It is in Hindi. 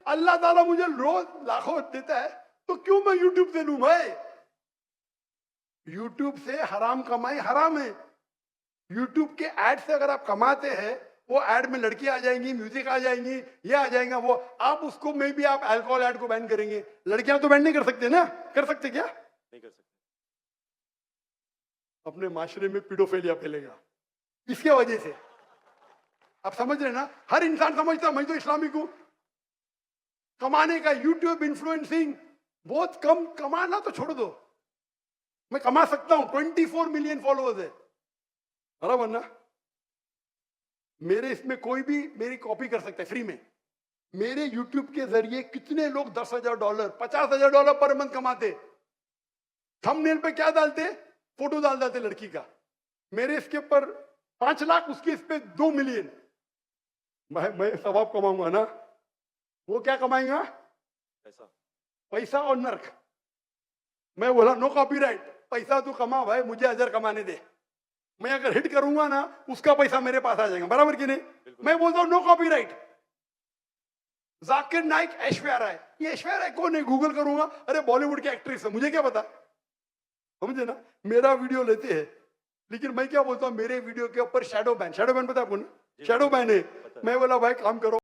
अल्लाह ताला मुझे रोज लाखों देता है, तो क्यों मैं यूट्यूब से लूं? भाई यूट्यूब से हराम कमाई हराम है। यूट्यूब के ऐड से अगर आप कमाते हैं, वो ऐड में लड़की आ जाएंगी, म्यूजिक आ जाएंगी, ये आ जाएगा वो, आप उसको में भी आप अल्कोहल ऐड को बैन करेंगे। लड़कियां तो बैन नहीं कर सकते ना? कर सकते क्या? नहीं कर सकते। अपने माशरे में पीडोफिलिया फैलेगा इसके वजह से। आप समझ रहे ना? हर इंसान समझता मैं तो इस्लामिक हूं। कमाने का यूट्यूब इन्फ्लुएंसिंग बहुत कम, कमाना तो छोड़ दो, मैं कमा सकता हूं। 24 मिलियन फॉलोअर्स है, बराबर ना? मेरे इसमें कोई भी मेरी कॉपी कर सकता है फ्री में। मेरे यूट्यूब के जरिए कितने लोग $10,000 $50,000 पर मंथ कमाते। थंबनेल पे क्या डालते? फोटो डाल देते लड़की का। मेरे इसके ऊपर 5 लाख, उसके इस पे 2 मिलियन। मैं सवाब कमाऊंगा ना, वो क्या कमाएगा? पैसा। पैसा और नर्क। मैं बोला नो कॉपीराइट, पैसा तू कमा भाई, मुझे अजर कमाने दे। मैं अगर हिट करूंगा ना, उसका पैसा मेरे पास आ जाएगा, बराबर कि नहीं? मैं बोलता हूं नो कॉपीराइट। जाकिर नाइक ऐश्वर्या राय, ये ऐश्वर्या राय कौन है? गूगल करूंगा, अरे बॉलीवुड की एक्ट्रेस है, मुझे क्या पता? समझे ना? मेरा वीडियो लेते हैं, लेकिन मैं क्या बोलता हूं, मेरे वीडियो के ऊपर शैडो बैन। शैडो बैन पता है आपको ना? शैडो बैन है। मैं बोला भाई काम करो।